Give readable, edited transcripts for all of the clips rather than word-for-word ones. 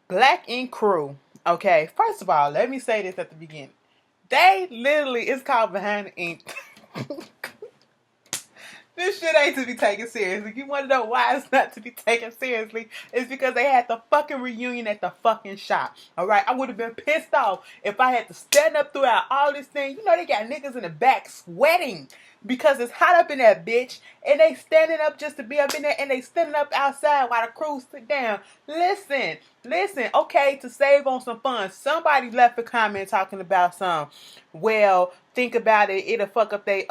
Black Ink Crew. Okay, first of all, let me say this at the beginning. They literally, it's called Behind the Ink. This shit ain't to be taken seriously. You want to know why it's not to be taken seriously? It's because they had the fucking reunion at the fucking shop. Alright? I would have been pissed off if I had to stand up throughout all this thing. You know, they got niggas in the back sweating because it's hot up in that bitch. And they standing up just to be up in there. And they standing up outside while the crew sit down. Listen. Okay, to save on some funds, somebody left a comment talking about well, think about it, it'll fuck up they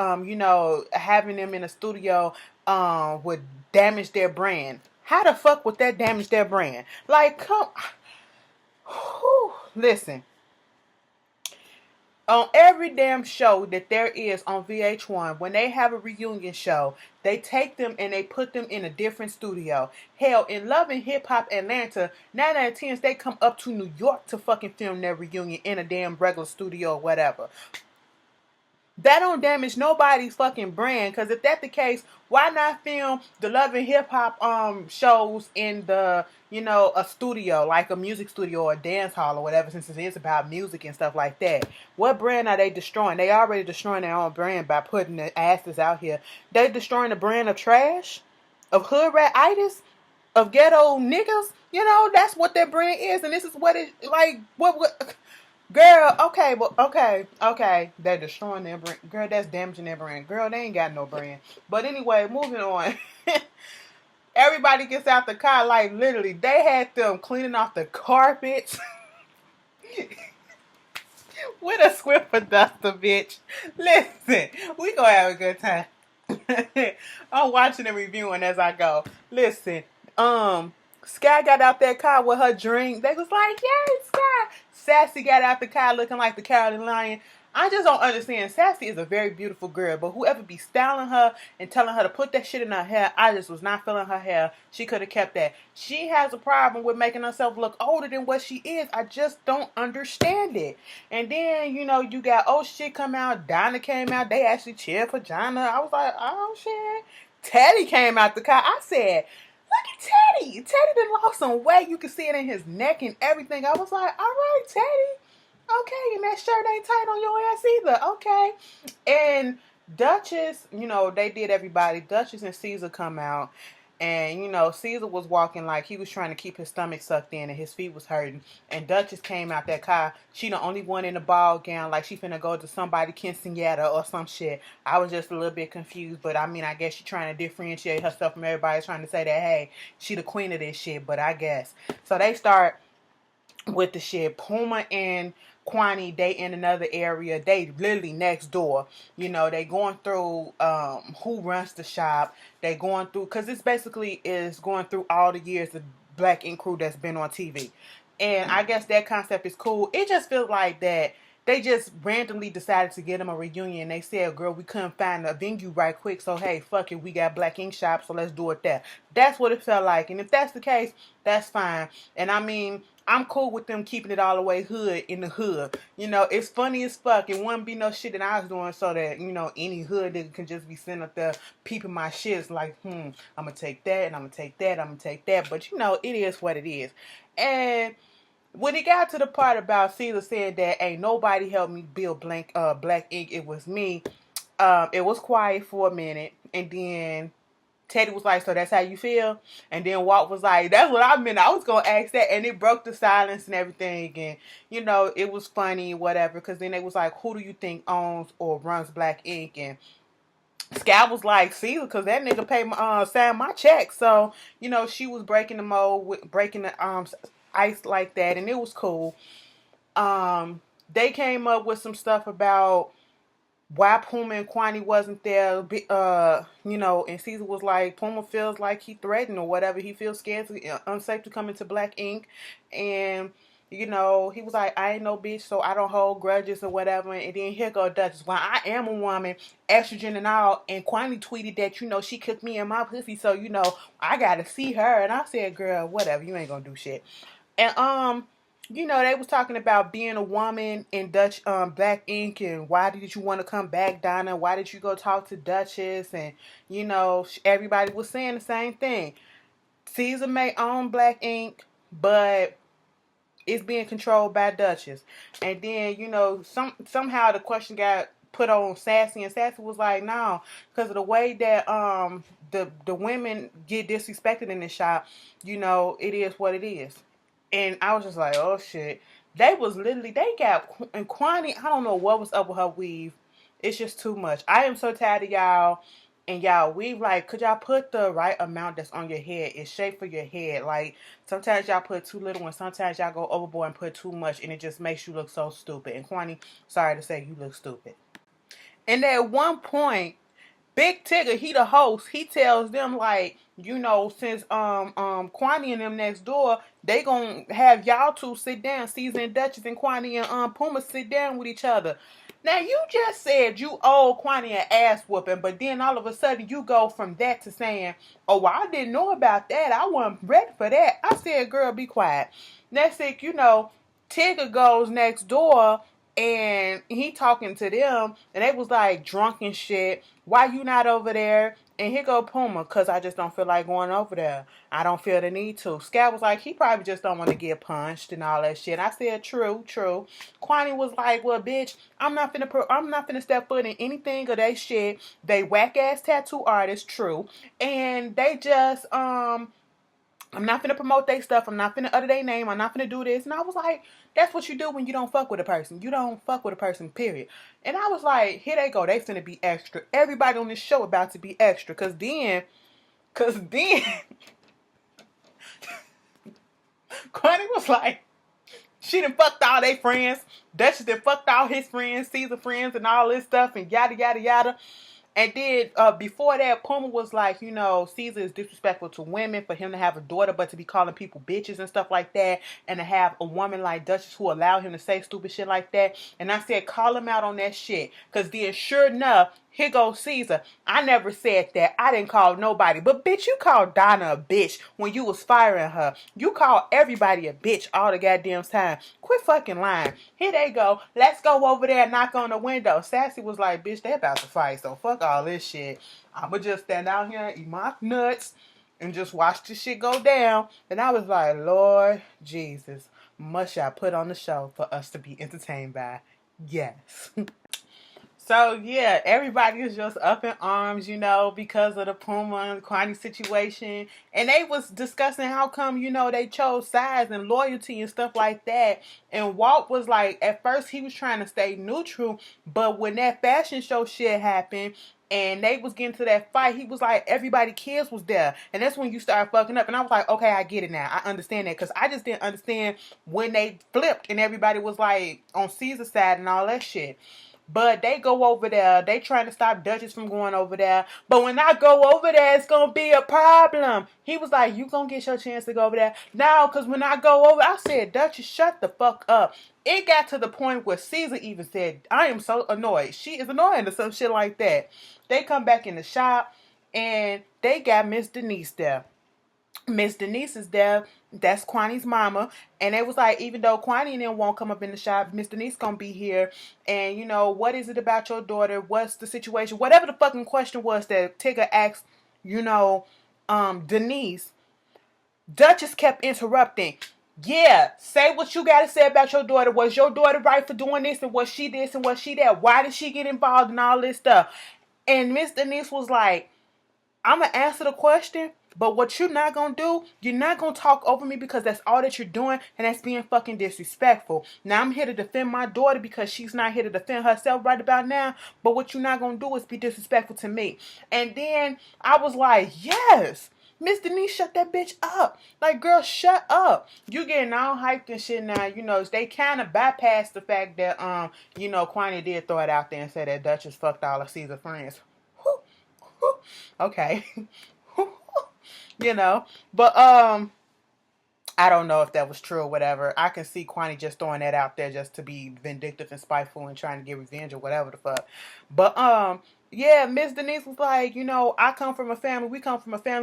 having them in a studio would damage their brand. How the fuck would that damage their brand? Like, come whew, listen. On every damn show that there is on VH1, when they have a reunion show, they take them and they put them in a different studio. Hell, in Love and Hip Hop Atlanta, 9 out of 10 they come up to New York to fucking film their reunion in a damn regular studio or whatever. That don't damage nobody's fucking brand. Because if that's the case, why not film the Love and Hip Hop shows in the, a studio, like a music studio or a dance hall or whatever, since it is about music and stuff like that? What brand are they destroying? They already destroying their own brand by putting the asses out here. They destroying the brand of trash, of hood rat-itis, of ghetto niggas. That's what their brand is, and this is what it like. What? Girl, okay, but okay. They're destroying their brand. Girl, that's damaging their brand. Girl, they ain't got no brand. But anyway, moving on. Everybody gets out the car, like literally, they had them cleaning off the carpets with a Swiffer duster, bitch. Listen, we gonna have a good time. I'm watching and reviewing as I go. Listen, Sky got out that car with her drink. They was like, "Yay, Sky!" Sassy got out the car looking like the Carolyn Lion. I just don't understand. Sassy is a very beautiful girl, but whoever be styling her and telling her to put that shit in her hair, I just was not feeling her hair. She could have kept that. She has a problem with making herself look older than what she is. I just don't understand it. And then, you got Oh Shit come out. Donna came out. They actually cheered for Donna. I was like, oh shit. Teddy came out the car. I said, look at Teddy. Teddy done lost some weight. You can see it in his neck and everything. I was like, all right, Teddy. Okay, and that shirt ain't tight on your ass either. Okay. And Duchess, they did everybody. Duchess and Caesar come out. And, Caesar was walking like he was trying to keep his stomach sucked in and his feet was hurting. And Duchess came out that car. She the only one in the ball gown like she finna go to somebody quinceañera or some shit. I was just a little bit confused. But, I guess she trying to differentiate herself from everybody trying to say that, hey, she the queen of this shit. But I guess. So they start with the shit. Puma and Quani, they in another area. They literally next door. They going through who runs the shop. They going through, because this basically is going through all the years of Black Ink Crew that's been on TV. And I guess that concept is cool. It just feels like that they just randomly decided to get them a reunion. They said, girl, we couldn't find a venue right quick. So, hey, fuck it. We got Black Ink Shop, so let's do it there. That's what it felt like. And if that's the case, that's fine. And I'm cool with them keeping it all the way hood in the hood. It's funny as fuck. It wouldn't be no shit that I was doing so that, any hood nigga can just be sitting up there peeping my shit. It's like, I'm going to take that and I'm going to take that. I'm going to take that. But, it is what it is. And when it got to the part about Caesar saying that ain't nobody helped me build Black Ink, it was me. It was quiet for a minute. And then Teddy was like, so that's how you feel? And then Walt was like, that's what I meant. I was going to ask that. And it broke the silence and everything. And, it was funny, whatever. Because then they was like, who do you think owns or runs Black Ink? And Sky was like, Caesar, because that nigga paid sign my check. So, she was breaking the mold, breaking the ice like that. And it was cool. They came up with some stuff about why Puma and Quani wasn't there, and Caesar was like, Puma feels like he threatened or whatever. He feels scared, unsafe to come into Black Ink. And, he was like, I ain't no bitch, so I don't hold grudges or whatever. And then here go Duchess. Well, I am a woman, estrogen and all. And Quani tweeted that, she cooked me in my pussy, so, I got to see her. And I said, girl, whatever, you ain't going to do shit. And, they was talking about being a woman in Black Ink and why did you want to come back, Donna? Why did you go talk to Duchess? And, everybody was saying the same thing. Caesar may own Black Ink, but it's being controlled by Duchess. And then, you know, somehow the question got put on Sassy, and Sassy was like, no, because of the way that the women get disrespected in the shop, you know, it is what it is. And I was just like, oh shit. They got, and Quani, I don't know what was up with her weave. It's just too much. I am so tired of y'all and y'all weave. Like, could y'all put the right amount that's on your head? It's shaped for your head. Like, sometimes y'all put too little and sometimes y'all go overboard and put too much and it just makes you look so stupid. And Quani, sorry to say, you look stupid. And at one point, Big Tigger, he the host, he tells them like, you know, since Quani and them next door, they gonna have y'all two sit down, Caesar and Duchess and Quani and Puma sit down with each other. Now you just said you owe Quani an ass whooping, but then all of a sudden you go from that to saying, oh, well, I didn't know about that. I wasn't ready for that. I said, girl, be quiet. Next thing you know, Tigger goes next door and he talking to them and they was like drunk and shit. Why you not over there? And here go Puma, because I just don't feel like going over there. I don't feel the need to. Scat was like, he probably just don't want to get punched and all that shit. I said, true, true. Quani was like, well, bitch, I'm not finna step foot in anything of they shit. They whack ass tattoo artists, true. And they just, I'm not finna promote their stuff. I'm not finna utter their name. I'm not finna do this. And I was like, that's what you do when you don't fuck with a person. You don't fuck with a person, period. And I was like, here they go. They finna be extra. Everybody on this show about to be extra. Cause then, Connie was like, she done fucked all their friends. Duchess done fucked all his friends, Caesar friends, and all this stuff, and yada, yada, yada. And then before that, Puma was like, you know, Caesar is disrespectful to women for him to have a daughter, but to be calling people bitches and stuff like that, and to have a woman like Duchess who allowed him to say stupid shit like that. And I said, call him out on that shit. Because then sure enough, here goes Caesar. I never said that. I didn't call nobody. But bitch, you called Donna a bitch when you was firing her. You called everybody a bitch all the goddamn time. Quit fucking lying. Here they go. Let's go over there and knock on the window. Sassy was like, bitch, they about to fight, so fuck all this shit. I'ma just stand out here and eat my nuts and just watch this shit go down. And I was like, Lord Jesus, must y'all put on the show for us to be entertained by? Yes. So yeah, everybody is just up in arms, you know, because of the Puma and Quani situation. And they was discussing how come, you know, they chose sides and loyalty and stuff like that. And Walt was like, at first he was trying to stay neutral, but when that fashion show shit happened and they was getting to that fight, he was like, everybody kids was there. And that's when you start fucking up. And I was like, okay, I get it now. I understand that. Because I just didn't understand when they flipped and everybody was like on Caesar's side and all that shit. But they go over there. They trying to stop Duchess from going over there. But when I go over there, it's going to be a problem. He was like, you going to get your chance to go over there? No, because when I go over, I said, Duchess, shut the fuck up. It got to the point where Caesar even said, I am so annoyed. She is annoying or some shit like that. They come back in the shop and they got Miss Denise there. Miss Denise is there. That's Quani's mama. And it was like, even though Quani and them won't come up in the shop, Miss Denise gonna be here. And, you know, what is it about your daughter? What's the situation? Whatever the fucking question was that Tigger asked, you know, Denise, Duchess kept interrupting. Yeah, say what you gotta say about your daughter. Was your daughter right for doing this? And was she this and was she that? Why did she get involved in all this stuff? And Miss Denise was like, I'm going to answer the question, but what you're not going to do, you're not going to talk over me because that's all that you're doing, and that's being fucking disrespectful. Now, I'm here to defend my daughter because she's not here to defend herself right about now, but what you're not going to do is be disrespectful to me. And then I was like, yes, Miss Denise, shut that bitch up. Like, girl, shut up. You getting all hyped and shit now. You know, they kind of bypassed the fact that, you know, Quani did throw it out there and say that Duchess fucked all of Caesar's friends. Okay. You know, but I don't know if that was true or whatever. I can see Quani just throwing that out there just to be vindictive and spiteful and trying to get revenge or whatever the fuck. But yeah, Miss Denise was like, you know, we come from a family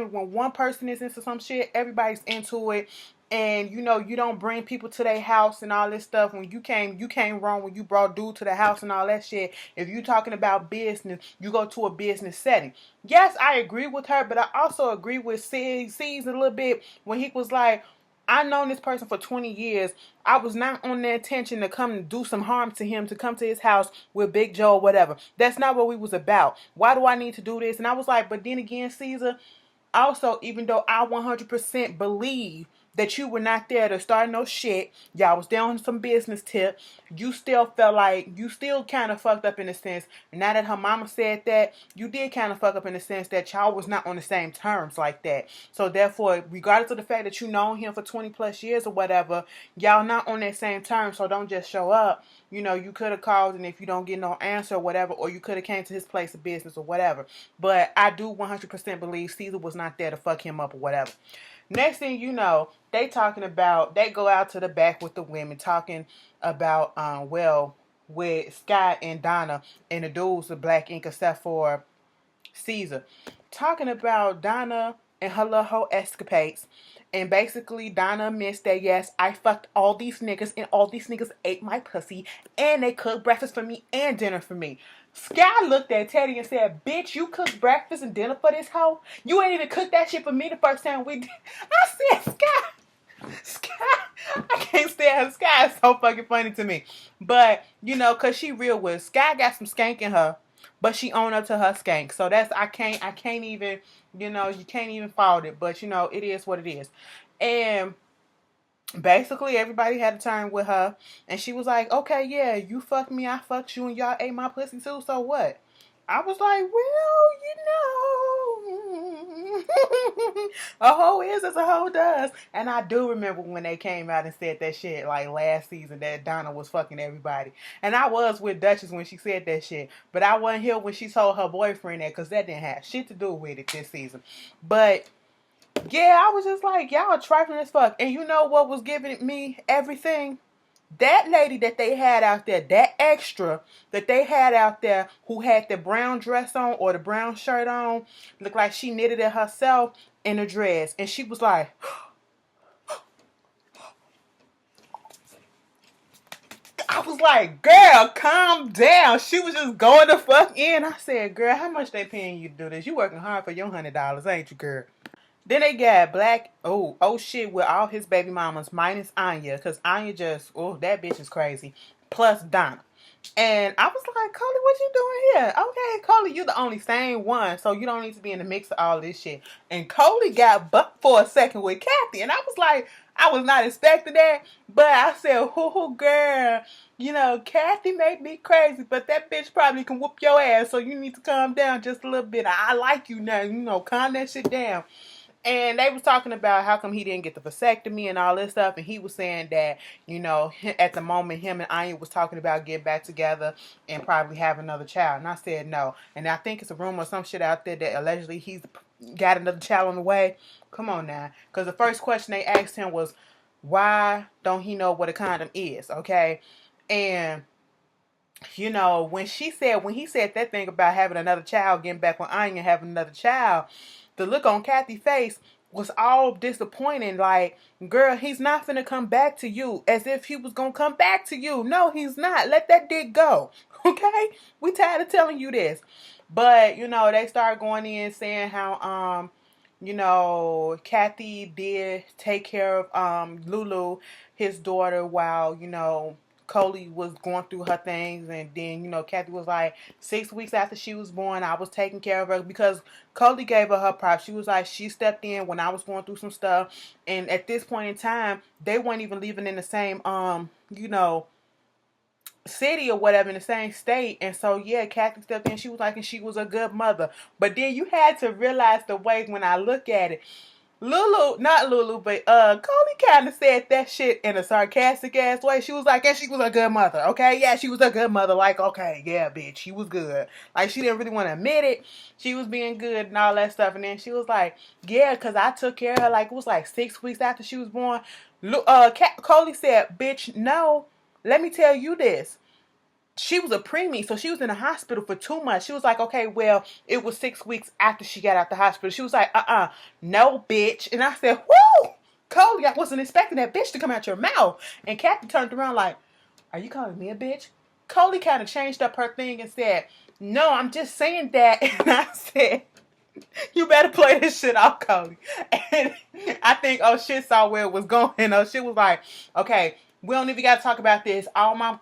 when one person is into some shit, everybody's into it. And, you know, you don't bring people to their house and all this stuff. When you came wrong when you brought dude to the house and all that shit. If you talking about business, you go to a business setting. Yes, I agree with her, but I also agree with C's a little bit when he was like, I've known this person for 20 years. I was not on their intention to come and do some harm to him, to come to his house with Big Joe or whatever. That's not what we was about. Why do I need to do this? And I was like, but then again, Caesar, also, even though I 100% believe that you were not there to start no shit, y'all was there on some business tip, you still felt like you still kind of fucked up in the sense. Now that her mama said that, you did kind of fuck up in the sense that y'all was not on the same terms like that. So therefore, regardless of the fact that you known him for 20 plus years or whatever, y'all not on that same terms. So don't just show up. You know, you could have called, and if you don't get no answer or whatever, or you could have came to his place of business or whatever. But I do 100% believe Caesar was not there to fuck him up or whatever. Next thing you know, they go out to the back with the women talking about, with Scott and Donna and the dudes with black ink except for Caesar. Talking about Donna and her little whole escapades. And basically, Donna admits that, yes, I fucked all these niggas, and all these niggas ate my pussy, and they cooked breakfast for me and dinner for me. Sky looked at Teddy and said, bitch, you cooked breakfast and dinner for this hoe? You ain't even cooked that shit for me the first time we did. I said, Sky, I can't stand her. Sky is so fucking funny to me. But, you know, because she real with Sky got some skank in her, but she owned up to her skank. So that's, I can't even, you know, you can't even fault it. But, you know, it is what it is. And basically everybody had a turn with her. And she was like, okay, yeah, you fucked me, I fucked you, and y'all ate my pussy too, so what? I was like, well, you know, a hoe is as a hoe does. And I do remember when they came out and said that shit, like last season, that Donna was fucking everybody. And I was with Duchess when she said that shit. But I wasn't here when she told her boyfriend that, because that didn't have shit to do with it this season. But yeah, I was just like, y'all trifling as fuck. And you know what was giving me everything? That lady that they had out there, that extra that they had out there who had the brown dress on or the brown shirt on, looked like she knitted it herself in a dress. And she was like, I was like, girl, calm down. She was just going the fuck in. I said, girl, how much they paying you to do this? You working hard for your $100, ain't you, girl? Then they got Black, oh shit, with all his baby mamas, minus Anya, because Anya just, that bitch is crazy, plus Donna. And I was like, Coley, what you doing here? Okay, Coley, you the only sane one, so you don't need to be in the mix of all this shit. And Coley got bucked for a second with Kathy, and I was like, I was not expecting that, but I said, girl, you know, Kathy made me crazy, but that bitch probably can whoop your ass, so you need to calm down just a little bit. I like you now, you know, calm that shit down. And they was talking about how come he didn't get the vasectomy and all this stuff. And he was saying that, you know, at the moment, him and Anya was talking about getting back together and probably have another child. And I said no. And I think it's a rumor or some shit out there that allegedly he's got another child on the way. Come on now. Because the first question they asked him was, why don't he know what a condom is? Okay. And, you know, when he said that thing about having another child, getting back with Anya, having another child, the look on Kathy's face was all disappointing. Like, girl, he's not finna come back to you as if he was gonna come back to you. No, he's not. Let that dick go. Okay? We tired of telling you this. But, you know, they started going in saying how, you know, Kathy did take care of Lulu, his daughter, while, you know, Coley was going through her things. And then, you know, Kathy was like, 6 weeks after she was born, I was taking care of her, because Coley gave her props. She was like, she stepped in when I was going through some stuff. And at this point in time, they weren't even living in the same, you know, city or whatever, in the same state. And so, yeah, Kathy stepped in. She was like, and she was a good mother. But then you had to realize the way when I look at it, not Lulu, but Coley kind of said that shit in a sarcastic ass way. She was like, yeah, she was a good mother, okay? Yeah, she was a good mother. Like, okay, yeah, bitch, she was good. Like, she didn't really want to admit it. She was being good and all that stuff. And then she was like, yeah, because I took care of her, like, it was like 6 weeks after she was born. Coley said, bitch, no, let me tell you this. She was a preemie, so she was in the hospital for 2 months. She was like, okay, well, it was 6 weeks after she got out the hospital. She was like, no, bitch. And I said, whoo, Coley, I wasn't expecting that bitch to come out your mouth. And Kathy turned around like, are you calling me a bitch? Coley kind of changed up her thing and said, no, I'm just saying that. And I said, You better play this shit off, Cody. And I think shit saw where it was going. Shit was like, okay, we don't even got to talk about this. All my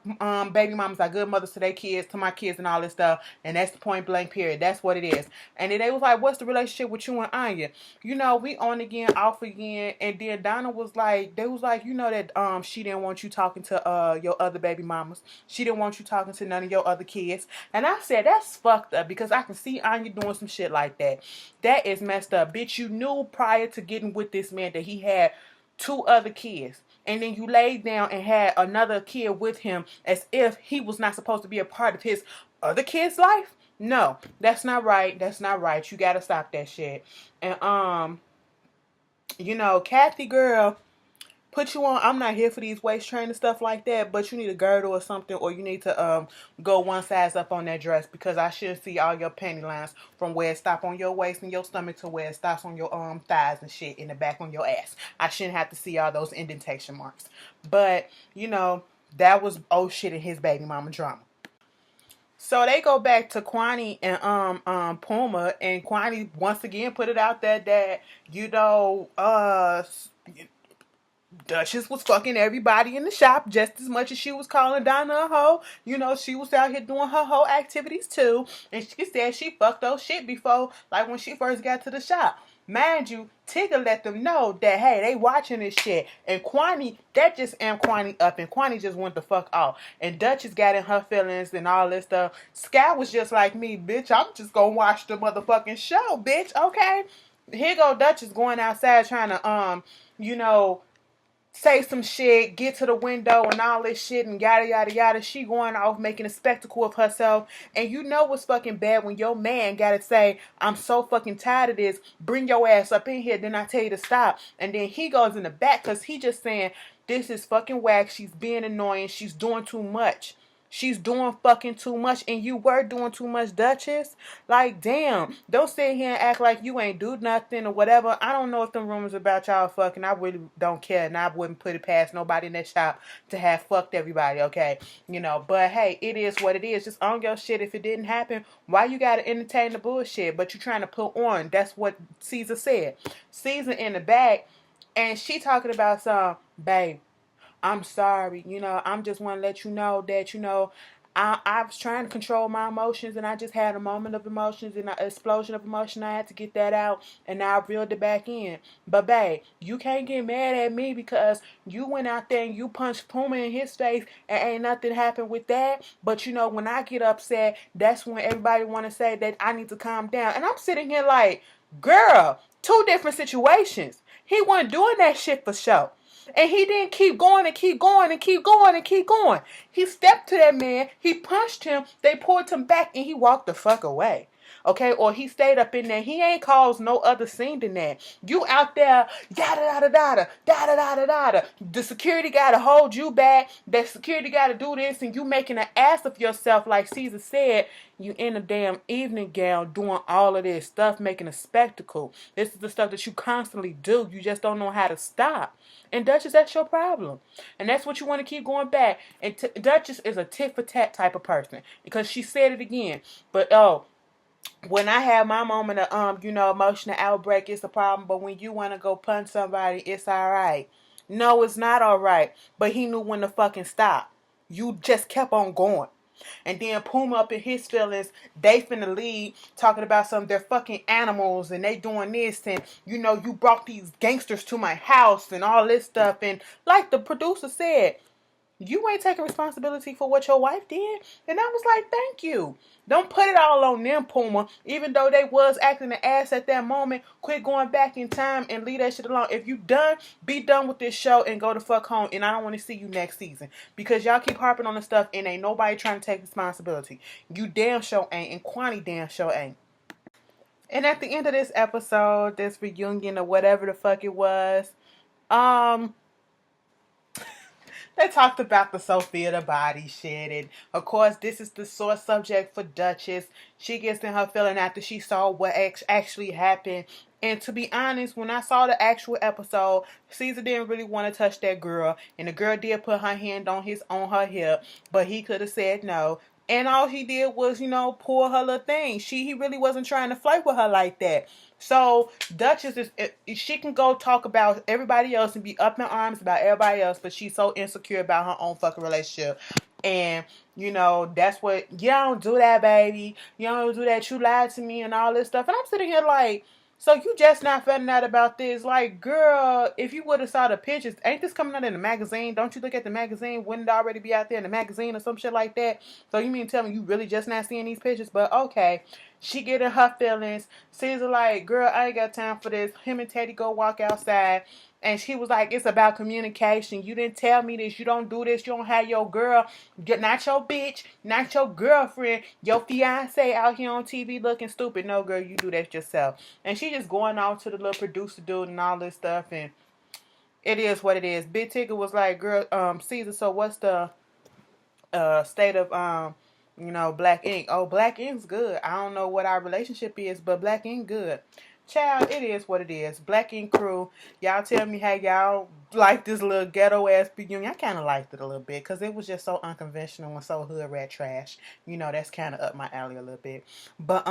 baby mamas are good mothers to their kids, to my kids, and all this stuff. And that's the point blank period. That's what it is. And then they was like, what's the relationship with you and Anya? We on again, off again. And then Donna was like, they was like, that she didn't want you talking to your other baby mamas. She didn't want you talking to none of your other kids. And I said, that's fucked up, because I can see Anya doing some shit like that. That is messed up. Bitch, you knew prior to getting with this man that he had 2 other kids. And then you laid down and had another kid with him as if he was not supposed to be a part of his other kid's life. No, that's not right. That's not right. You gotta stop that shit. And Kathy girl, put you on. I'm not here for these waist training stuff like that, but you need a girdle or something, or you need to go one size up on that dress, because I should see all your panty lines from where it stops on your waist and your stomach to where it stops on your thighs and shit in the back on your ass. I shouldn't have to see all those indentation marks. But that was shit in his baby mama drama. So they go back to Quani and Puma, and Quani once again put it out there that Duchess was fucking everybody in the shop just as much as she was calling Donna a hoe. She was out here doing her hoe activities too. And she said she fucked those shit before, like when she first got to the shop. Mind you, Tigger let them know that, hey, they watching this shit. And Quani, that just amped Quani up. And Quani just went the fuck off. And Duchess got in her feelings and all this stuff. Sky was just like me, bitch. I'm just gonna watch the motherfucking show, bitch. Okay? Here go Duchess going outside trying to, say some shit, get to the window and all this shit and yada yada yada. She going off making a spectacle of herself. And you know what's fucking bad when your man gotta say, I'm so fucking tired of this, bring your ass up in here, then I tell you to stop. And then he goes in the back because he just saying, this is fucking whack, she's being annoying, she's doing too much. She's doing fucking too much, and you were doing too much, Duchess. Like, damn. Don't sit here and act like you ain't do nothing or whatever. I don't know if them rumors about y'all fucking, I really don't care, and I wouldn't put it past nobody in that shop to have fucked everybody, okay? But hey, it is what it is. Just own your shit. If it didn't happen, why you gotta entertain the bullshit? But you trying to put on. That's what Caesar said. Caesar in the back, and she talking about some, babe, I'm sorry. I'm just want to let you know that, I was trying to control my emotions, and I just had a moment of emotions and an explosion of emotion. I had to get that out, and now I reeled it back in. But, babe, you can't get mad at me because you went out there and you punched Puma in his face and ain't nothing happened with that. But, when I get upset, that's when everybody want to say that I need to calm down. And I'm sitting here like, girl, 2 different situations. He wasn't doing that shit for show. And he didn't keep going and keep going and keep going and keep going. He stepped to that man. He punched him. They pulled him back and he walked the fuck away. Okay? Or he stayed up in there. He ain't caused no other scene than that. You out there, yada yada yada, yada yada yada. The security got to hold you back. The security got to do this, and you making an ass of yourself, like Caesar said. You in a damn evening gown doing all of this stuff, making a spectacle. This is the stuff that you constantly do. You just don't know how to stop. And Duchess, that's your problem. And that's what you want to keep going back. And Duchess is a tit for tat type of person, because she said it again. But when I have my moment of emotional outbreak, it's a problem. But when you want to go punch somebody, it's all right. No, it's not all right. But he knew when to fucking stop. You just kept on going. And then Puma up in his feelings, they finna leave talking about some, they're fucking animals and they doing this, and you brought these gangsters to my house and all this stuff. And like the producer said, you ain't taking responsibility for what your wife did. And I was like, thank you. Don't put it all on them, Puma. Even though they was acting an ass at that moment, quit going back in time and leave that shit alone. If you done, be done with this show and go the fuck home. And I don't want to see you next season, because y'all keep harping on the stuff and ain't nobody trying to take responsibility. You damn sure ain't, and Quani damn sure ain't. And at the end of this episode, this reunion or whatever the fuck it was, they talked about the Sophia the body shit, and of course this is the sore subject for Duchess. She gets in her feeling after she saw what actually happened. And to be honest, when I saw the actual episode, Caesar didn't really want to touch that girl, and the girl did put her hand on her hip, but he could have said no. And all he did was, pull her little thing. He really wasn't trying to flirt with her like that. So Duchess she can go talk about everybody else and be up in arms about everybody else, but she's so insecure about her own fucking relationship. And that's what, you don't do that, baby. You don't do that. You lied to me and all this stuff. And I'm sitting here like, so you just not finding out about this? Like, girl, if you would have saw the pictures, ain't this coming out in the magazine? Don't you look at the magazine? Wouldn't it already be out there in the magazine or some shit like that? So you mean tell me you really just not seeing these pictures? But okay, she getting her feelings. Caesar like, girl, I ain't got time for this. Him and Teddy go walk outside. And she was like, it's about communication. You didn't tell me this. You don't do this. You don't have your girl, not your bitch, not your girlfriend, your fiance out here on TV looking stupid. No, girl, you do that yourself. And she just going off to the little producer dude and all this stuff. And it is what it is. Big Ticket was like, girl, Caesar, so what's the state of Black Ink? Oh, Black Ink's good. I don't know what our relationship is, but Black Ink good. Child, it is what it is. Black Ink crew, y'all tell me how y'all like this little ghetto ass reunion. I kind of liked it a little bit because it was just so unconventional and so hood rat trash. That's kind of up my alley a little bit. But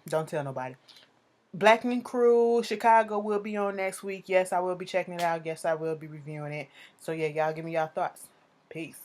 don't tell nobody. Black Ink crew, Chicago will be on next week. Yes, I will be checking it out. Yes, I will be reviewing it. So yeah, y'all give me y'all thoughts. Peace.